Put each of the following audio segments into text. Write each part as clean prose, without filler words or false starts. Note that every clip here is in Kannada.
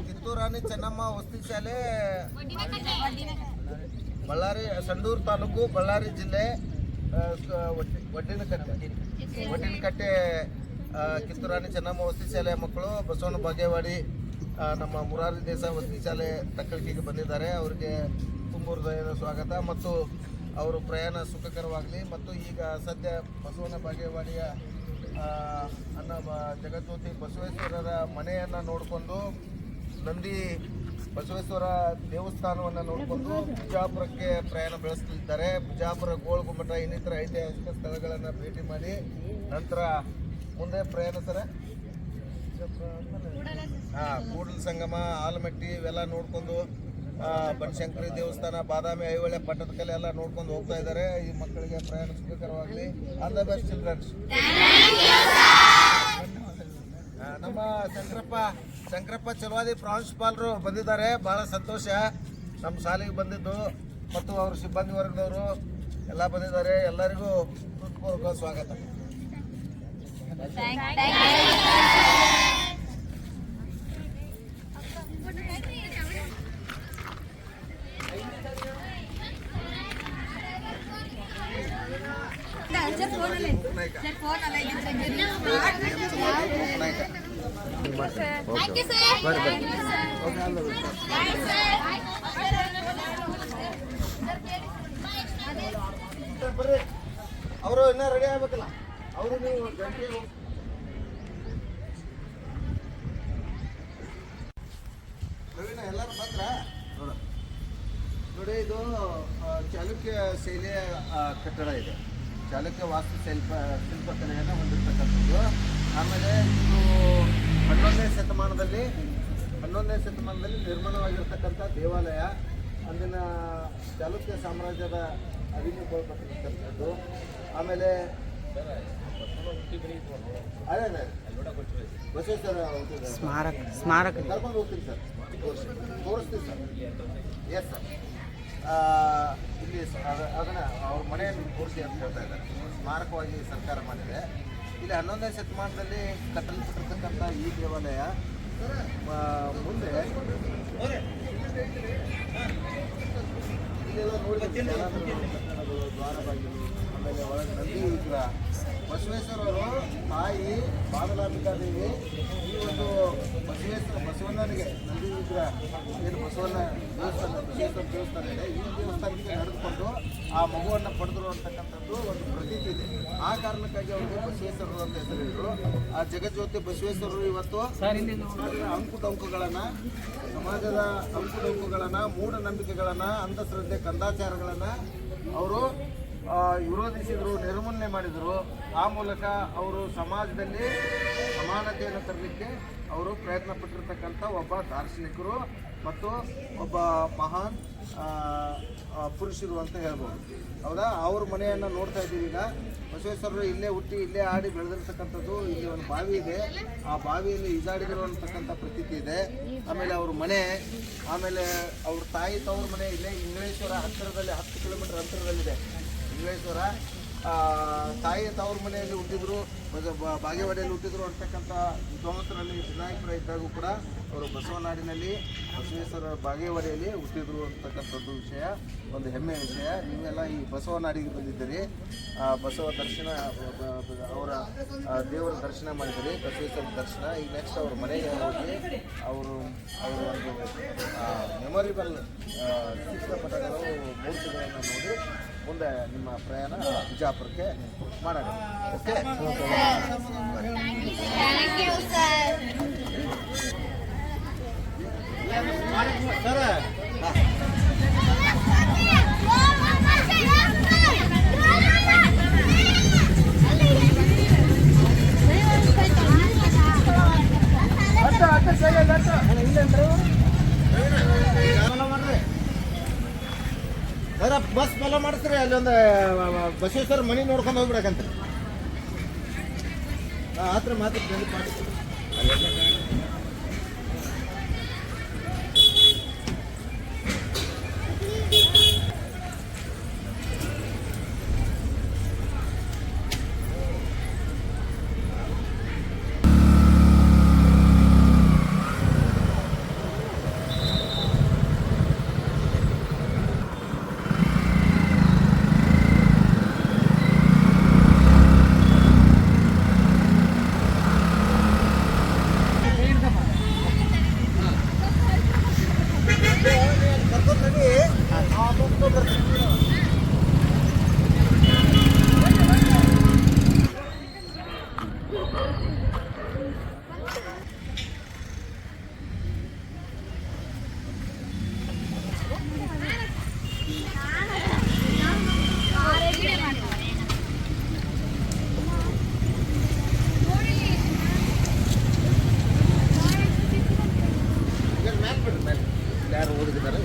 ಕಿತ್ತೂರು ರಾಣಿ ಚೆನ್ನಮ್ಮ ವಸತಿ ಶಾಲೆ ಬಳ್ಳಾರಿ ಸಂಡೂರು ತಾಲೂಕು ಬಳ್ಳಾರಿ ಜಿಲ್ಲೆ ಒಡ್ಡಿನಕಟ್ಟೆ ಕಿತ್ತೂರು ರಾಣಿ ಚೆನ್ನಮ್ಮ ವಸತಿ ಶಾಲೆಯ ಮಕ್ಕಳು ಬಸವನ ಬಾಗೇವಾಡಿ ನಮ್ಮ ಮುರಾರಿ ದೇಸಾಯಿ ವಸತಿ ಶಾಲೆ ತಕ್ಕಳಿಕೆಗೆ ಬಂದಿದ್ದಾರೆ. ಅವರಿಗೆ ತುಂಬ ಹೃದಯದ ಸ್ವಾಗತ ಮತ್ತು ಅವರು ಪ್ರಯಾಣ ಸುಖಕರವಾಗಲಿ. ಮತ್ತು ಈಗ ಸದ್ಯ ಬಸವನ ಬಾಗೇವಾಡಿಯ ಅನ್ನ ಜಗಜ್ಯೋತಿ ಬಸವೇಶ್ವರರ ಮನೆಯನ್ನು ನೋಡಿಕೊಂಡು ನಂದಿ ಬಸವೇಶ್ವರ ದೇವಸ್ಥಾನವನ್ನು ನೋಡಿಕೊಂಡು ಬಿಜಾಪುರಕ್ಕೆ ಪ್ರಯಾಣ ಬೆಳೆಸಲಿದ್ದಾರೆ. ಬಿಜಾಪುರ ಗೋಳಗುಮ್ಮಟ ಇನ್ನಿತರ ಐತಿಹಾಸಿಕ ಸ್ಥಳಗಳನ್ನು ಭೇಟಿ ಮಾಡಿ ನಂತರ ಮುಂದೆ ಪ್ರಯಾಣ ಸರ ಕೂಡಲ ಸಂಗಮ, ಆಲಮಟ್ಟಿ ಇವೆಲ್ಲ ನೋಡಿಕೊಂಡು ಬನಶಂಕರಿ ದೇವಸ್ಥಾನ, ಬಾದಾಮಿ, ಐಹೊಳೆ, ಪಟ್ಟದಕಲ್ಲು ಎಲ್ಲ ನೋಡ್ಕೊಂಡು ಹೋಗ್ತಾ ಇದ್ದಾರೆ. ಈ ಮಕ್ಕಳಿಗೆ ಪ್ರಯಾಣ ಸುಖಕರವಾಗಲಿ. All the best childrens. ನಮ್ಮ ಶಂಕರಪ್ಪ ಚಲವಾದಿ ಪ್ರಾಂಶುಪಾಲರು ಬಂದಿದ್ದಾರೆ. ಬಹಳ ಸಂತೋಷ ನಮ್ಮ ಶಾಲೆಗೆ ಬಂದಿದ್ದು ಮತ್ತು ಅವ್ರ ಸಿಬ್ಬಂದಿ ವರ್ಗದವರು ಎಲ್ಲ ಬಂದಿದ್ದಾರೆ. ಎಲ್ಲರಿಗೂ ಹೃತ್ಪೂರ್ವಕ ಸ್ವಾಗತ. ಅವರು ಇನ್ನೂ ರೆಡಿ ಆಗ್ಬೇಕಲ್ಲ. ಅವರು ನೀವು ಪ್ರವೀಣ ಎಲ್ಲರೂ ಬಂದ್ರ ನೋಡಿ. ಇದು ಚಾಲುಕ್ಯ ಶೈಲಿಯ ಕಟ್ಟಡ ಇದೆ. ಚಾಲುಕ್ಯ ವಾಸ್ತು ಶಿಲ್ಪಕಲೆಯನ್ನು ಹೊಂದಿರತಕ್ಕಂಥದ್ದು. ಆಮೇಲೆ ಇದು 11ನೇ ಶತಮಾನದಲ್ಲಿ ನಿರ್ಮಾಣವಾಗಿರ್ತಕ್ಕಂಥ ದೇವಾಲಯ. ಅಂದಿನ ಚಾಲುಕ್ಯ ಸಾಮ್ರಾಜ್ಯದ ಅಧೀನಗೊಳ್ಪಟ್ಟಿರ್ತಕ್ಕಂಥದ್ದು. ಆಮೇಲೆ ಅದೇ ಬಸವೇಶ್ವರ ಸ್ಮಾರಕ ಕರ್ಕೊಂಡು ಹೋಗ್ತೀನಿ ಸರ್, ತೋರಿಸ್ತೀವಿ ಸರ್. ಎಸ್ ಸರ್, ಇಲ್ಲಿ ಅದನ್ನು ಅವ್ರ ಮನೆಯನ್ನು ತೋರಿಸಿ ಅಂತ ಹೇಳ್ತಾ ಇದ್ದಾರೆ. ಸ್ಮಾರಕವಾಗಿ ಸರ್ಕಾರ ಮಾಡಿದೆ. ಇಲ್ಲಿ 11ನೇ ಶತಮಾನದಲ್ಲಿ ಕಟ್ಟಲ್ಪಟ್ಟಿರ್ತಕ್ಕಂಥ ಈ ದೇವಾಲಯ ಮುಂದೆ ಇಲ್ಲೆಲ್ಲ ನೋಡಿ ದ್ವಾರಬಾಗಿಲು, ಆಮೇಲೆ ಒಳಗೆ ನಂದಿ ವಿಗ್ರಹ, ಬಸವೇಶ್ವರವರು ತಾಯಿ ಬಾದಲಾಂಬಿಕಾದೇವಿ ಈ ಒಂದು ಬಸವಣ್ಣನಿಗೆ ನಂದಿ ವಿಗ್ರಹ ಏನು ಬಸವಣ್ಣ ದೇವಸ್ಥಾನ ಇದೆ, ಈ ದೇವಸ್ಥಾನಕ್ಕೆ ನಡೆದುಕೊಂಡು ಆ ಮಗುವನ್ನು ಪಡೆದರು ಅಂತಕ್ಕಂಥದ್ದು ಒಂದು ಪ್ರತೀತಿ ಇದೆ. ಆ ಕಾರಣಕ್ಕಾಗಿ ಅವರಿಗೆ ಬಸವೇಶ್ವರರು ಅಂತ ಹೆಸರಿದ್ರು. ಆ ಜಗಜ್ಯೋತಿ ಬಸವೇಶ್ವರರು ಇವತ್ತು ಸಮಾಜದ ಅಂಕುಡೊಂಕುಗಳನ್ನು, ಮೂಢನಂಬಿಕೆಗಳನ್ನು, ಅಂಧಶ್ರದ್ಧೆ, ಕಂದಾಚಾರಗಳನ್ನು ಅವರು ವಿರೋಧಿಸಿದರು, ನಿರ್ಮೂಲನೆ ಮಾಡಿದರು. ಆ ಮೂಲಕ ಅವರು ಸಮಾಜದಲ್ಲಿ ಸಮಾನತೆಯನ್ನು ತರಲಿಕ್ಕೆ ಅವರು ಪ್ರಯತ್ನ ಪಟ್ಟಿರ್ತಕ್ಕಂಥ ಒಬ್ಬ ದಾರ್ಶನಿಕರು ಮತ್ತು ಒಬ್ಬ ಮಹಾನ್ ಪುರುಷರು ಅಂತ ಹೇಳ್ಬೋದು. ಹೌದಾ? ಅವ್ರ ಮನೆಯನ್ನು ನೋಡ್ತಾ ಇದ್ದೀವಿ ಈಗ. ಬಸವೇಶ್ವರರು ಇಲ್ಲೇ ಹುಟ್ಟಿ ಇಲ್ಲೇ ಆಡಿ ಬೆಳೆದಿರ್ತಕ್ಕಂಥದ್ದು. ಇಲ್ಲಿ ಒಂದು ಬಾವಿ ಇದೆ, ಆ ಬಾವಿಯಲ್ಲಿ ಈಜಾಡಿದರು ಅಂತಕ್ಕಂಥ ಪ್ರತೀತಿ ಇದೆ. ಆಮೇಲೆ ಅವ್ರ ಮನೆ, ಆಮೇಲೆ ಅವ್ರ ತಾಯಿ ತವ್ರ ಮನೆ ಇಲ್ಲೇ ಇಂಗ್ಲೇಶ್ವರ ಹತ್ತಿರದಲ್ಲಿ 10 ಕಿಲೋಮೀಟರ್ ಅಂತರದಲ್ಲಿದೆ. ಇಂಗ್ಲೇಶ್ವರ ತಾಯಿ ತವ್ರ ಮನೆಯಲ್ಲಿ ಹುಟ್ಟಿದ್ರು, ಬಾಗೇವಾಡಿಯಲ್ಲಿ ಹುಟ್ಟಿದ್ರು ಅಂತಕ್ಕಂಥ ವಿದ್ವಾಂಸರಲ್ಲಿ ವಿನಾಯಕರ ಇದ್ದಾಗೂ ಕೂಡ ಅವರು ಬಸವನಾಡಿನಲ್ಲಿ ಬಸವೇಶ್ವರ ಬಾಗೇವಾಡಿಯಲ್ಲಿ ಹುಟ್ಟಿದ್ರು ಅಂತಕ್ಕಂಥದ್ದು ವಿಷಯ ಒಂದು ಹೆಮ್ಮೆಯ ವಿಷಯ. ನೀವೆಲ್ಲ ಈ ಬಸವನಾಡಿಗೆ ಬಂದಿದ್ದೀರಿ, ಬಸವ ದರ್ಶನ, ಅವರ ದೇವರ ದರ್ಶನ ಮಾಡಿದ್ದೀರಿ, ಬಸವೇಶ್ವರ ದರ್ಶನ. ಈಗ ನೆಕ್ಸ್ಟ್ ಅವ್ರ ಮನೆಗೆ ಹೋಗಿ ಅವರು ಒಂದು ಮೆಮೊರೇಬಲ್ ಚಿತ್ರಪಟಗಳು, ಮೂರ್ತಿಗಳನ್ನು ನೋಡಿ ಮುಂದೆ ನಿಮ್ಮ ಪ್ರಯಾಣ ಬಿಜಾಪುರಕ್ಕೆ ಮಾಡೋಣ. Okay, sir. Sir bus follow ಮಾಡಿಸ್ರಿ. ಅಲ್ಲಿ ಒಂದು ಬಸವೇಶ್ವರ ಮನೆ ನೋಡ್ಕೊಂಡು ಹೋಗ್ಬಿಡಕಂತ ಹತ್ರ ಮಾತ್ರ ಯಾರು ಓದಿದ್ದಾರೆ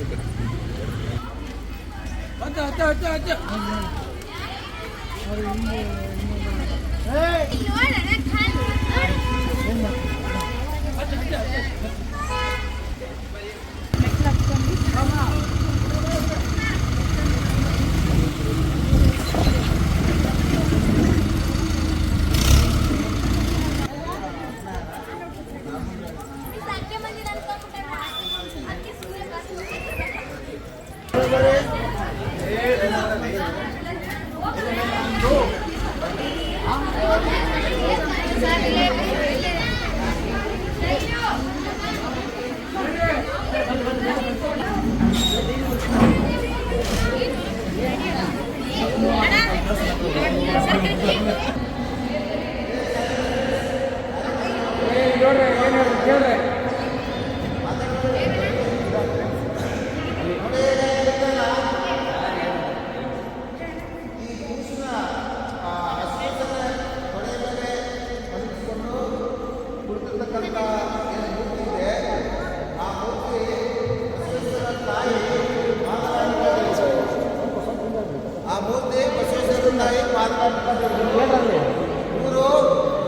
ಇವರು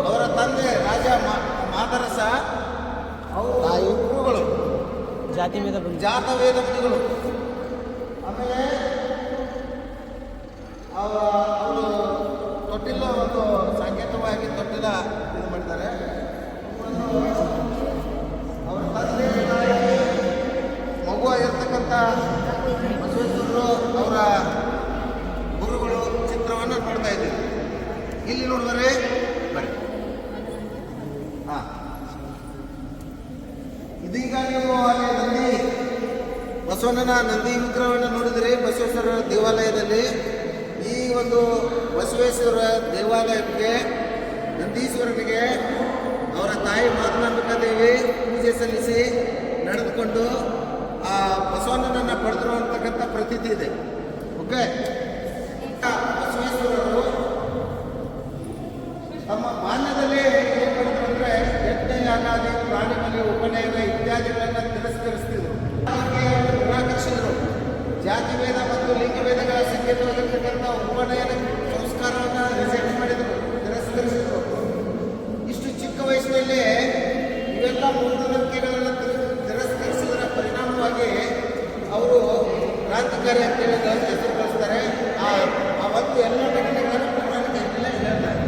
ಅವರ ತಂದೆ ರಾಜ ಮಾದರಸ ಅವರು ಗುರುಗಳು ಜಾತವೇದ ಮುನಿಗಳು. ಆಮೇಲೆ ಅವರು ತೊಟ್ಟಿಲ್ಲ ಒಂದು ಸಾಂಕೇತಿಕವಾಗಿ ತೊಟ್ಟಿಲ್ಲ ಇದು ಮಾಡಿದ್ದಾರೆ. ಅವರ ತಂದೆ ಮಗುವಾಗಿರ್ತಕ್ಕಂಥ ಬಸವೇಶ್ವರರು ಅವರ ಗುರುಗಳು ಚಿತ್ರವನ್ನು ನೋಡ್ತಾ ಇದ್ದೀವಿ. ಇಲ್ಲಿ ನೋಡಿದರೆ ಬರೀ ಇದೀಗ ನೀವು ಅಲ್ಲಿ ನಂದಿ ಬಸವಣ್ಣನ ನಂದಿ ವಿಗ್ರಹವನ್ನು ನೋಡಿದರೆ ಬಸವೇಶ್ವರ ದೇವಾಲಯದಲ್ಲಿ ಈ ಒಂದು ಬಸವೇಶ್ವರ ದೇವಾಲಯಕ್ಕೆ ನಂದೀಶ್ವರನಿಗೆ ಅವರ ತಾಯಿ ಮಾತನಾಂಬಿಕಾ ದೇವಿ ಪೂಜೆ ಸಲ್ಲಿಸಿ ನಡೆದುಕೊಂಡು ಆ ಬಸವಣ್ಣನನ್ನು ಪಡೆದರು ಅಂತಕ್ಕಂಥ ಪ್ರತೀತಿ ಇದೆ. ಓಕೆ, ಬಸವೇಶ್ವರರು ತಮ್ಮ ಬಾಲ್ಯದಲ್ಲಿ ಏನು ಮಾಡಿದ್ರು ಅಂದರೆ ಯಜ್ಞ ಯಾಗಾದಿ ಪ್ರಾಣಿ ಬಲಿ ಉಪನಯನ ಇತ್ಯಾದಿಗಳನ್ನು ತಿರಸ್ಕರಿಸ್ತಿದ್ರು, ನಿರಾಕರಿಸಿದರು. ಜಾತಿ ಭೇದ ಮತ್ತು ಲಿಂಗಭೇದಗಳ ಸಂಕೇತವಾಗಿರ್ತಕ್ಕಂಥ ಉಪನಯನ ಸಂಸ್ಕಾರವನ್ನು ರಿಜೆಕ್ಟ್ ಮಾಡಿದರು, ತಿರಸ್ಕರಿಸಿದರು. ಇಷ್ಟು ಚಿಕ್ಕ ವಯಸ್ಸಿನಲ್ಲಿ ಇವೆಲ್ಲ ಮೂಢನಂಬಿಕೆಗಳನ್ನು ತಿರಸ್ಕರಿಸಿದರ ಪರಿಣಾಮವಾಗಿ ಅವರು ಕ್ರಾಂತಿಕಾರಿ ಅಂತೇಳಿ ಹೆಸರು ಕಳಿಸ್ತಾರೆ. ಆ ಒಂದು ಎಲ್ಲ ಘಟನೆಗಳನ್ನು ಪೌರಾಣಿಕತೆಯಲ್ಲೇ ಹೇಳ್ತಾರೆ.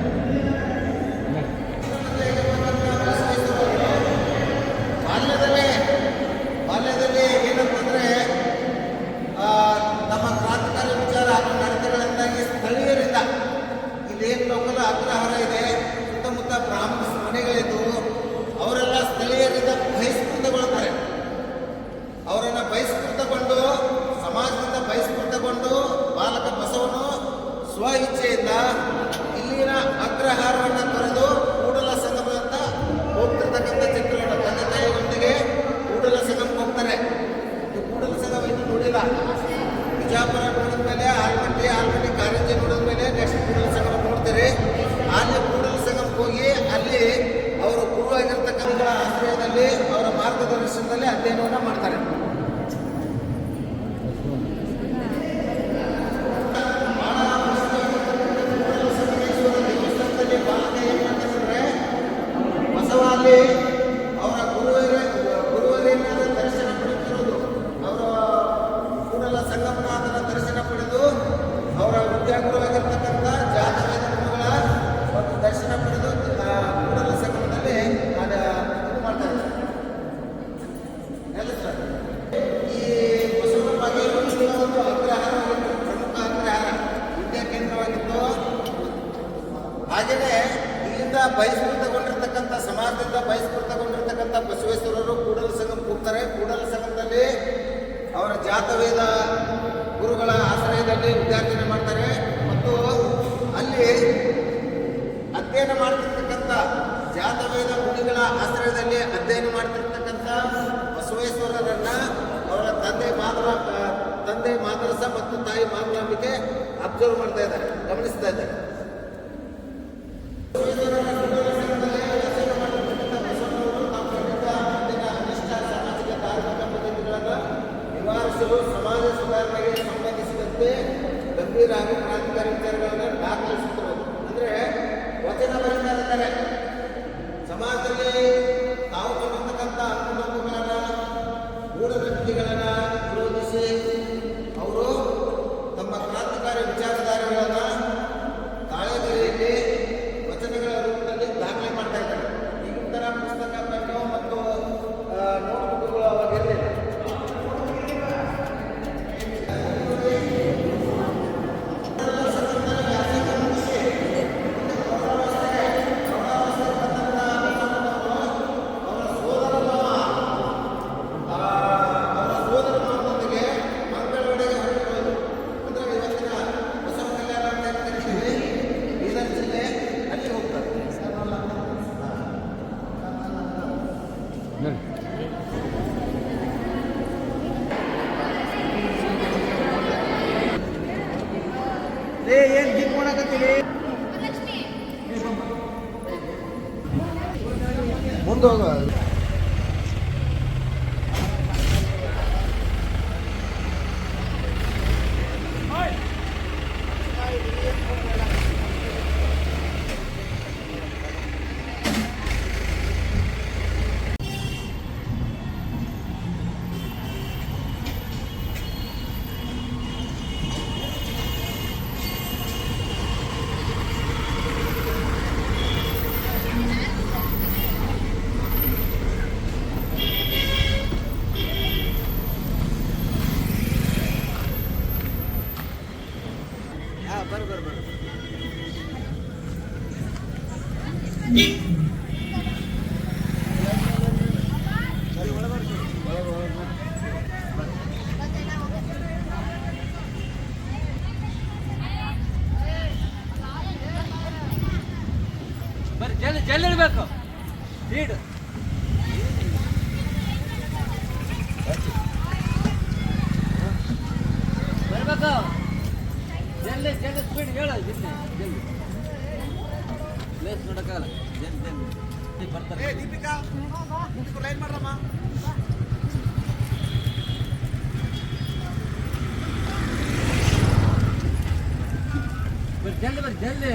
ಬಾಲ್ಯದಲ್ಲಿ ಏನಂತಂದರೆ ನಮ್ಮ ಕ್ರಾಂತಿಕಾರಿ ವಿಚಾರ ಹಾಗೂ ನಡತೆಗಳಿಂದಾಗಿ ಸ್ಥಳೀಯರಿಂದ ಇಲ್ಲೇನು ಲೋಕಲ್ ಅಗ್ರಹಾರ ಇದೆ, ಸುತ್ತಮುತ್ತ ಬ್ರಾಹ್ಮಣ ಮನೆಗಳಿದ್ದು ಅವರೆಲ್ಲ ಸ್ಥಳೀಯರಿಂದ ಬಹಿಷ್ಕೃತಗೊಳ್ತಾರೆ. ಅವರನ್ನು ಬಹಿಷ್ಕೃತಗೊಂಡು ಸಮಾಜದಿಂದ ಬಹಿಷ್ಕೃತಗೊಂಡು ಬಾಲಕ ಬಸವನು ಸ್ವ ಇಚ್ಛೆಯಿಂದ ಇಲ್ಲಿನ ಅಗ್ರಹಾರವನ್ನು ತೊರೆದು ಕೂಡಲ ಸಂಗಮದಂತ ಹೋಗ್ತಿರ್ತಕ್ಕಂಥ ಚಿತ್ರವನ್ನು ತಂದೆ ತಾಯಿಯೊಂದಿಗೆ ಕೂಡಲ ಸಂಗಮಕ್ಕೆ ಹೋಗ್ತಾರೆ. ಕೂಡಲ ಸಂಗಮ ಇನ್ನೂ ನೋಡಿಲ್ಲ. ಬಿಜಾಪುರ ನೋಡಿದ ಮೇಲೆ ಆಲ್ಮಟ್ಟಿ ಕಾರಂಜಿ ನೋಡಿದ ಮೇಲೆ ನೆಕ್ಸ್ಟ್ ಕೂಡಲ ಸಂಗಮ ನೋಡ್ತಾರೆ. ಅಲ್ಲಿ ಕೂಡಲ ಸಂಗಮಕ್ಕೆ ಹೋಗಿ ಅಲ್ಲಿ ಅವರು ಗುರುವಾಗಿರ್ತಕ್ಕಂಥ ಆಶ್ರಯದಲ್ಲಿ ಅವರ ಮಾರ್ಗದರ್ಶನದಲ್ಲಿ ಅಧ್ಯಯನವನ್ನು ಮಾಡ್ತಾರೆ. ಬಸವಲ್ಲಿ ಅವರ ಗುರುವರೇನರ ದರ್ಶನ ಪಡೆದಿರುವುದು, ಅವರ ಕೂಡಲ ಸಂಗಮನಾಥನ ದರ್ಶನ ಪಡೆದು ಅವರ ವಿದ್ಯಾಗುರುವಾಗಿರ್ತಕ್ಕಂಥ ಜಾತವೇದ ಗುರುಗಳ ಒಂದು ದರ್ಶನ ಪಡೆದು ಕೂಡಲ ಸಂಗಮದಲ್ಲಿ ಇದು ಮಾಡ್ತಾರೆ. ಈ ಬಸವನ ಬಗ್ಗೆ ಒಂದು ಅಗ್ರಹಾರವಾಗಿತ್ತು, ಪ್ರಮುಖ ಅಗ್ರಹಾರ ವಿದ್ಯಾ ಕೇಂದ್ರವಾಗಿತ್ತು. ಹಾಗೆಯೇ ಇಲ್ಲಿಂದ ಬಹಿಷ್ಕೃತಗೊಂಡಿರ್ತಕ್ಕಂಥ ಸಮಾಜದಿಂದ ಬಹಿಷ್ಕೃತಗೊಂಡಿರ್ತಕ್ಕಂಥ ಬಸವೇಶ್ವರರು ಕೂಡಲ ಸಂಗಮಕ್ಕೆ ಹೋಗ್ತಾರೆ. ಕೂಡಲ ಸಂಗಮದಲ್ಲಿ ಅವರ ಜಾತವೇದ ಗುರುಗಳ ಆಶ್ರಯದಲ್ಲಿ ವಿದ್ಯಾರ್ಥನೆ ಮಾಡ್ತಾರೆ ಮತ್ತು ಅಲ್ಲಿ ಅಧ್ಯಯನ ಮಾಡ್ತಿರ್ತಕ್ಕಂಥ ಅಧ್ಯಯನ ಮಾಡ್ತಿರ್ತಕ್ಕಂಥ ಬಸವೇಶ್ವರರನ್ನ ಅವರ ತಂದೆ ಮಾದ್ರಸ ಮತ್ತು ತಾಯಿ ಮಾತೃಂಬಿಕೆ ಅಬ್ಸರ್ವ್ ಮಾಡ್ತಾ ಇದ್ದಾರೆ, ಗಮನಿಸ್ತಾ ಇದ್ದಾರೆ. ನಿವಾರಿಸಲು ಸಮಾಜ ಸುಧಾರಣೆಗೆ ಸಂಬಂಧಿಸಿದಂತೆ ಗಂಭೀರ ಹಾಗೂ ಕ್ರಾಂತಿಕಾರಿ ವಿಚಾರಗಳನ್ನು ದಾಖಲಿಸುತ್ತಿರುವುದು. ಅಂದರೆ ವಚನ ಬರೀತಾ ಇದ್ದಾರೆ, ಸಮಾಜದಲ್ಲಿ ತಾವು ಕೊಟ್ಟಿರ್ತಕ್ಕಂಥ ಅಂಕುಡೊಂಕುಗಳನ್ನು ಮೂಢನಂಬಿಕೆಗಳನ್ನು ವಿರೋಧಿಸಿ ಅವರು ತಮ್ಮ ಕ್ರಾಂತಿಕಾರಿ ವಿಚಾರಧಾರೆಗಳನ್ನು ತಾಳೆಗರಿಯಲ್ಲಿ ವಚನಗಳ ರೂಪದಲ್ಲಿ ದಾಖಲೆ ಮಾಡ್ತಾ ಇದ್ದಾರೆ. ಈಗಿನ ಥರ ಪುಸ್ತಕ ಪೆನ್ನು ಮತ್ತು ನೋಟ್ಬುಕ್ಗಳು ಅವಾಗ ಇರಲಿಲ್ಲ. ಏನ್ ದೀಪ ಮಾಡಕತ್ತೀರಿ? ಮುಂದೆ ಹೋಗ. ಬರ್ರಿ ಜಲ್ದಿ ಇಡಬೇಕು. ಲೀಡ್ ಬರ್ಬೇಕು. ಜಲ್ದಿ ಸ್ಪೀಡ್ ಹೇಳ. ಜಲ್ದಿ ಪ್ಲೇಸ್ ನೋಡಕ್ಕಾಗಲ್ಲ. ಜಲ್ದಿ ಬರ್ತಾರೆ. ದೀಪಿಕಾ ಲೈನ್ ಮಾಡ್ರಮ್ಮ. ಜಲ್ದಿ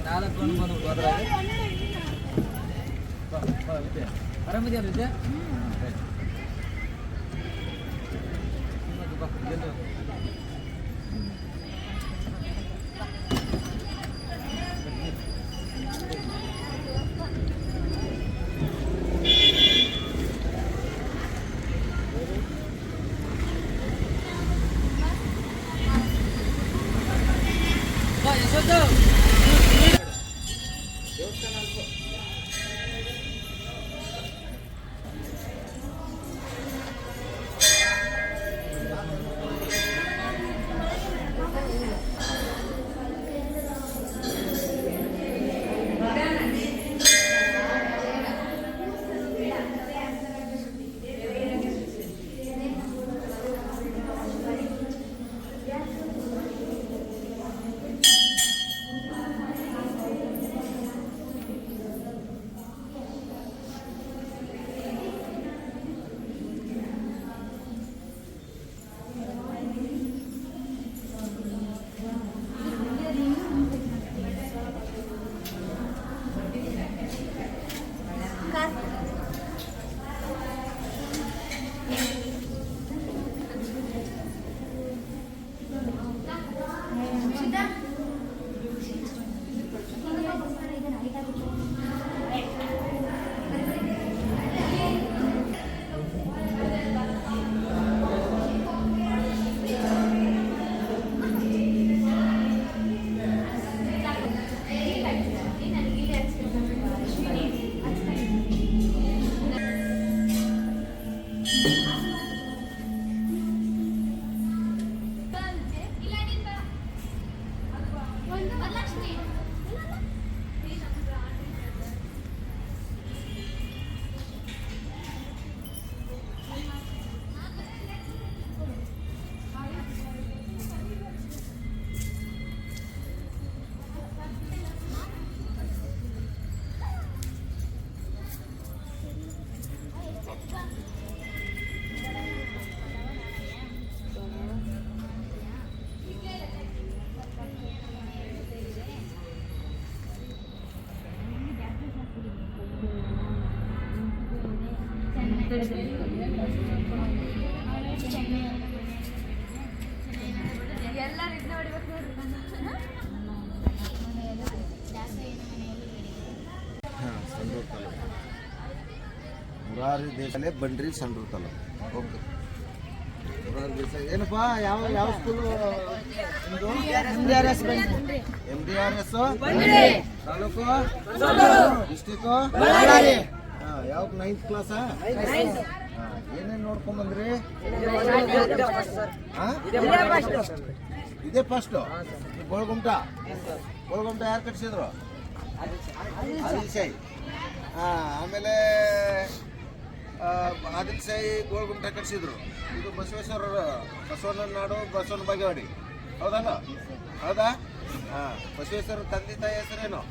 4 ಬಂದು ಹೋದ್ರೆ ಆರಾಮಿದೆಯಾ ವಿದ್ಯಾ? ಸಂಡೂರು ತಾಲೂಕು ಮುರಾರಿ ದೇಶಾಲೆ ಬಂಡ್ರಿ ಸಂಡೂರು ತಾಲೂಕು. ಓಕೆ, ಮುರಾರಿ ದೇಸಾಯಿ ಏನಪ್ಪ, ಯಾವ ಯಾವ ಸ್ಕೂಲು? MDRS ತಾಲೂಕು, ಡಿಸ್ಟಿಕ್ಕು, ಯಾವ 9th ಕ್ಲಾಸಾ? ಏನೇನು ನೋಡ್ಕೊಂಡ್ ಬಂದ್ರಿ? ಇದೇ ಫಸ್ಟು. ಗೋಳ್ಗುಮ್ಟ ಯಾರು ಕಟ್ಸಿದ್ರು? ಆದಿಲ್ ಶಾಹಿ. ಆಮೇಲೆ ಆದಿಲ್ ಶಾಹಿ ಗೋಳ್ಗುಮ್ಟ ಕಟ್ಸಿದ್ರು. ಇದು ಬಸವೇಶ್ವರರು, ಬಸವಣ್ಣನ ನಾಡು, ಬಸವನ ಬಾಗೇವಾಡಿ, ಹೌದಲ್ಲ? ಹೌದಾ? ಬಸವೇಶ್ವರ ತಂದೆ ತಾಯಿ ಹೆಸರೇನು?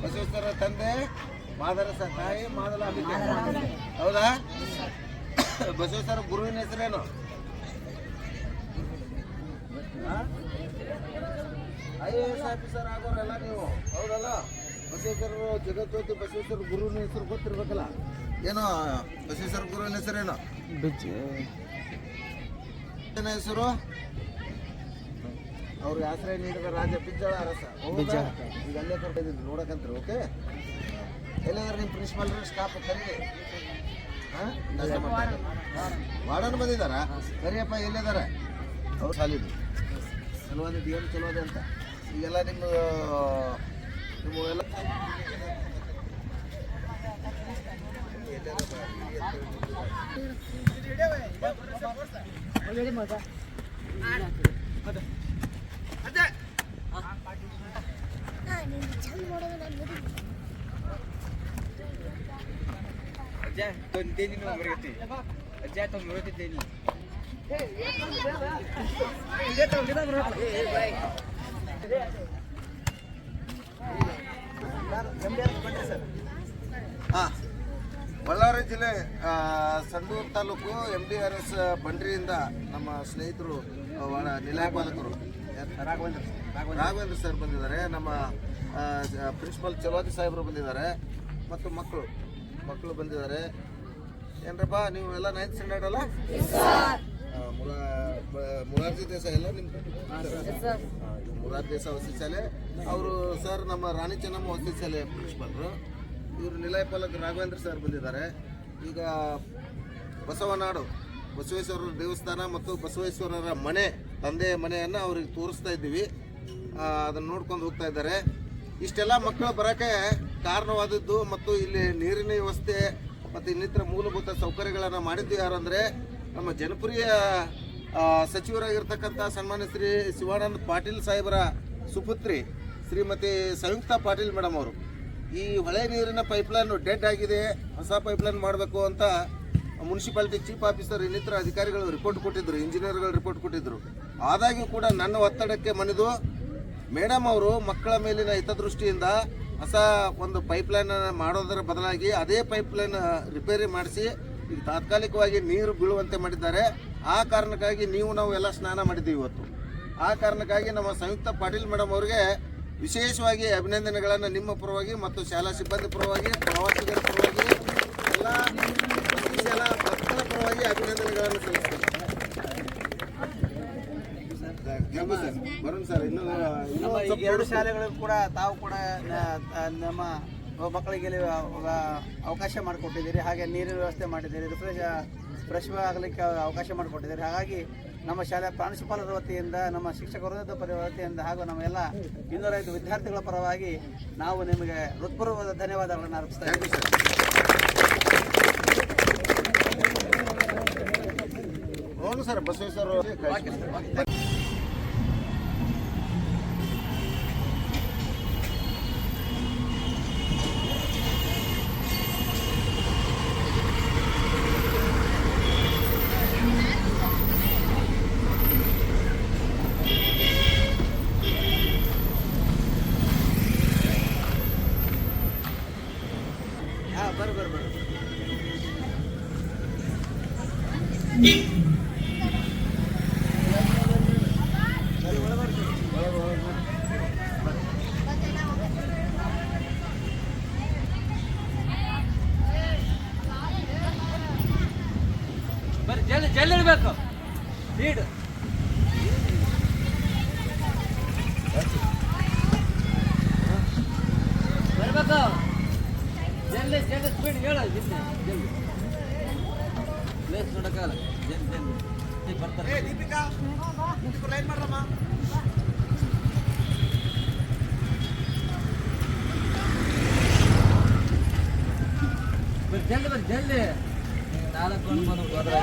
ಬಸವೇಶ್ವರ ತಂದೆ ಮಾದರಸ, ತಾಯಿ ಮಾದಲಾಂಬಿಕೆ, ಹೌದಾ? ಬಸವೇಶ್ವರ ಗುರುವಿನ ಹೆಸರೇನು? IAS ಆಫೀಸರ್ ಆಗೋರೆಲ್ಲ ನೀವು, ಹೌದಲ್ಲ? ಬಸವೇಶ್ವರರು ಜಗಜ್ಯೋತಿ ಬಸವೇಶ್ವರ ಗುರುವಿನ ಹೆಸರು ಗೊತ್ತಿರ್ಬೇಕಲ್ಲ. ಏನೋ ಬಸವೇಶ್ವರ ಗುರುವಿನ ಹೆಸರೇನು? ಹೆಸರು ಅವ್ರಿಗೆ ಆಶ್ರಯ ನೀಡಿದ ರಾಜ ಬಿಜ್ಜಳ ಅರಸ. ಈಗ ಅಲ್ಲೇ ಕರ್ಕೊಂಡಿದ್ದೀನಿ ನೋಡಕಂತ್ರಿ. ಓಕೆ, ಎಲ್ಲಾದ್ರೂ ನಿಮ್ಮ ಪ್ರಿನ್ಸಿಪಾಲ್ ಸ್ಟಾಫ್ ಕರೀರಿ. ವಾರ್ಡನ್ ಬಂದಿದ್ದಾರ? ಕರಿಯಪ್ಪ, ಎಲ್ಲಿದ್ದಾರೆ ಅವ್ರು? ಶಾಲಿದು ಚಲೋದೆ, ಏನು ಚಲೋದೆ ಅಂತ ಈಗೆಲ್ಲ ನಿಮ್ಮ ಎಲ್ಲ ಬಳ್ಳಾರಿ ಜಿಲ್ಲೆ ಸಂಡೂರು ತಾಲೂಕು MDRS ಬಂಡ್ರಿಯಿಂದ ನಮ್ಮ ಸ್ನೇಹಿತರು ನಿಲಯ ಪಾಲಕರು ರಾಘವೇಂದ್ರ ಸರ್ ಬಂದಿದ್ದಾರೆ. ನಮ್ಮ ಪ್ರಿನ್ಸಿಪಲ್ ಚಲವಾದಿ ಸಾಹೇಬರು ಬಂದಿದ್ದಾರೆ ಮತ್ತು ಮಕ್ಕಳು ಬಂದಿದ್ದಾರೆ. ಏನ್ರಪ್ಪ, ನೀವು ಎಲ್ಲ 9th ಸ್ಟ್ಯಾಂಡರ್ಡ್ ಅಲ್ಲ? ಮುರಾರ್ಜಿ ದೇಸಾಯಿ ಎಲ್ಲ ನಿಮ್ದು? ಮುರಾರ್ಜಿ ದೇಸಾಯಿ ವಸತಿ ಶಾಲೆ ಅವರು ಸರ್. ನಮ್ಮ ರಾಣಿ ಚೆನ್ನಮ್ಮ ವಸತಿ ಶಾಲೆ ಪ್ರಿನ್ಸಿಪಲ್ರು. ಇವರು ನಿಲಯ ಪಾಲಕ ರಾಘವೇಂದ್ರ ಸರ್ ಬಂದಿದ್ದಾರೆ. ಈಗ ಬಸವನಾಡು ಬಸವೇಶ್ವರರ ದೇವಸ್ಥಾನ ಮತ್ತು ಬಸವೇಶ್ವರರ ಮನೆ, ತಂದೆಯ ಮನೆಯನ್ನು ಅವ್ರಿಗೆ ತೋರಿಸ್ತಾ ಇದ್ದೀವಿ. ಅದನ್ನು ನೋಡ್ಕೊಂಡು ಹೋಗ್ತಾ ಇದ್ದಾರೆ. ಇಷ್ಟೆಲ್ಲ ಮಕ್ಕಳು ಬರೋಕ್ಕೆ ಕಾರಣವಾದದ್ದು ಮತ್ತು ಇಲ್ಲಿ ನೀರಿನ ವ್ಯವಸ್ಥೆ ಮತ್ತು ಇನ್ನಿತರ ಮೂಲಭೂತ ಸೌಕರ್ಯಗಳನ್ನು ಮಾಡಿದ್ದು ಯಾರು ಅಂದರೆ ನಮ್ಮ ಜನಪ್ರಿಯ ಸಚಿವರಾಗಿರ್ತಕ್ಕಂಥ ಸನ್ಮಾನ್ಯ ಶ್ರೀ ಶಿವಾನಂದ ಪಾಟೀಲ್ ಸಾಹೇಬರ ಸುಪುತ್ರಿ ಶ್ರೀಮತಿ ಸಂಯುಕ್ತಾ ಪಾಟೀಲ್ ಮೇಡಮ್ ಅವರು. ಈ ಹೊಳೆ ನೀರಿನ ಪೈಪ್ಲೈನ್ ಡೆಡ್ ಆಗಿದೆ, ಹೊಸ ಪೈಪ್ಲೈನ್ ಮಾಡಬೇಕು ಅಂತ ಮುನ್ಸಿಪಾಲಿಟಿ ಚೀಫ್ ಆಫೀಸರ್ ಇನ್ನಿತರ ಅಧಿಕಾರಿಗಳು ರಿಪೋರ್ಟ್ ಕೊಟ್ಟಿದ್ದರು, ಇಂಜಿನಿಯರ್ಗಳು ರಿಪೋರ್ಟ್ ಕೊಟ್ಟಿದ್ದರು. ಆದಾಗ್ಯೂ ಕೂಡ ನನ್ನ ಒತ್ತಡಕ್ಕೆ ಮಣಿದು ಮೇಡಮ್ ಅವರು ಮಕ್ಕಳ ಮೇಲಿನ ಹಿತದೃಷ್ಟಿಯಿಂದ ಹೊಸ ಒಂದು ಪೈಪ್ಲೈನ್ ಮಾಡೋದರ ಬದಲಾಗಿ ಅದೇ ಪೈಪ್ಲೈನ್ ರಿಪೇರಿ ಮಾಡಿಸಿ ಈಗ ತಾತ್ಕಾಲಿಕವಾಗಿ ನೀರು ಬೀಳುವಂತೆ ಮಾಡಿದ್ದಾರೆ. ಆ ಕಾರಣಕ್ಕಾಗಿ ನಾವು ಎಲ್ಲ ಸ್ನಾನ ಮಾಡಿದ್ದೀವಿ ಇವತ್ತು. ಆ ಕಾರಣಕ್ಕಾಗಿ ನಮ್ಮ ಸಂಯುಕ್ತ ಪಾಟೀಲ್ ಮೇಡಮ್ ಅವರಿಗೆ ವಿಶೇಷವಾಗಿ ಅಭಿನಂದನೆಗಳನ್ನು ನಿಮ್ಮ ಪರವಾಗಿ ಮತ್ತು ಶಾಲಾ ಸಿಬ್ಬಂದಿ ಪರವಾಗಿ, ಪ್ರವಾಸಿಗರ ಪರವಾಗಿ, ಎಲ್ಲ ಶಾಲಾ ಮಕ್ಕಳ ಪರವಾಗಿ ಅಭಿನಂದನೆಗಳನ್ನು ಸಲ್ಲಿಸ್ತೀನಿ. ಬರೋಣ ಸರ್. ಇನ್ನು ಎರಡು ಶಾಲೆಗಳಿಗೂ ಕೂಡ ತಾವು ಕೂಡ ನಮ್ಮ ಮಕ್ಕಳಿಗೆ ಅವಕಾಶ ಮಾಡಿಕೊಟ್ಟಿದ್ದೀರಿ. ಹಾಗೆ ನೀರಿನ ವ್ಯವಸ್ಥೆ ಮಾಡಿದ್ದೀರಿ, ಫ್ರೆಶ್ ಆಗಲಿಕ್ಕೆ ಅವಕಾಶ ಮಾಡಿಕೊಟ್ಟಿದ್ದೀರಿ. ಹಾಗಾಗಿ ನಮ್ಮ ಶಾಲೆಯ ಪ್ರಾಂಶುಪಾಲರ ವತಿಯಿಂದ, ನಮ್ಮ ಶಿಕ್ಷಕರ ವತಿಯಿಂದ ಹಾಗೂ ನಮ್ಮೆಲ್ಲ 205 ವಿದ್ಯಾರ್ಥಿಗಳ ಪರವಾಗಿ ನಾವು ನಿಮಗೆ ಹೃತ್ಪೂರ್ವಕ ಧನ್ಯವಾದಗಳನ್ನು ಅರ್ಪಿಸ್ತಾ ಇದ್ದೀವಿ. ಹೌದು ಸರ್, ಬಸವೇಶ್ವರ ಬರ್ರಿ ಚೆಲ್ಲಿಡ್ಬೇಕು ಸ್ಪೀಡ್ ಬರ್ಬೇಕು ಜಲ್ದಿ ಜಲ್ದಿ ಸ್ಪೀಡ್ ಹೇಳು ಜಲ್ದಿ ಜಲ್ದಿ ಪ್ಲೇಸ್ ನೋಡಕ್ಕಾಗಲ್ಲ ಜಲ್ದಿ ಜಲ್ದಿ ಬರ್ತಾರೆ ದೀಪಿಕಾ ಲೈನ್ ಮಾಡ್ರಮ್ಮ ಜಲ್ದಿ ಬರ್ರಿ ಜಲ್ದಿ 4 ಬಂದು ಹೋದ್ರೆ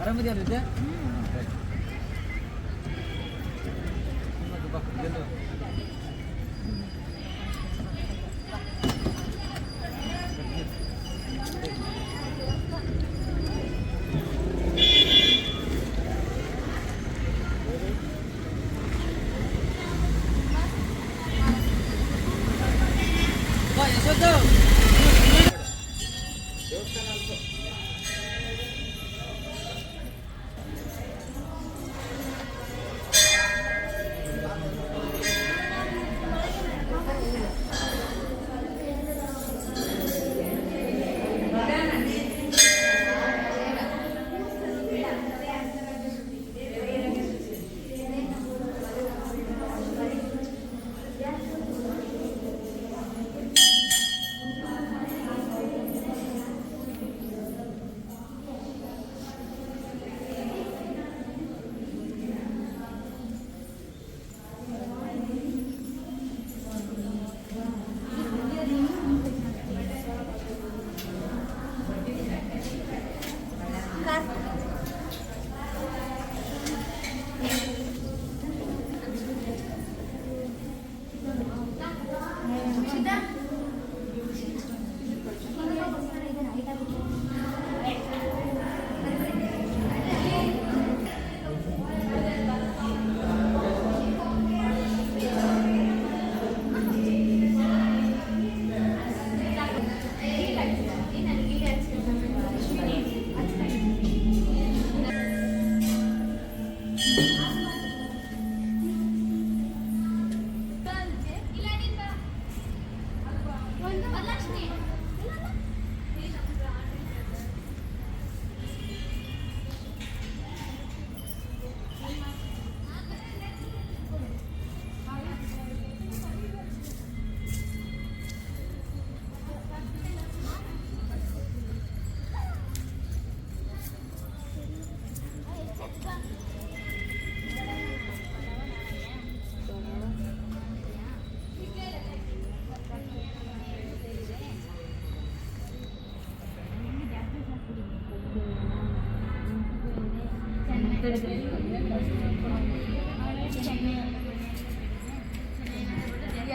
ಆರಾಮಿದೆಯಾ ವಿದ್ಯೆ ಜಲ್ದಿ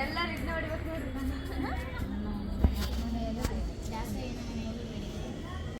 ಎಲ್ಲರೂ ಇದನ್ನ ಹೊಡಿಬೇಕು ನೋಡ್ರಿ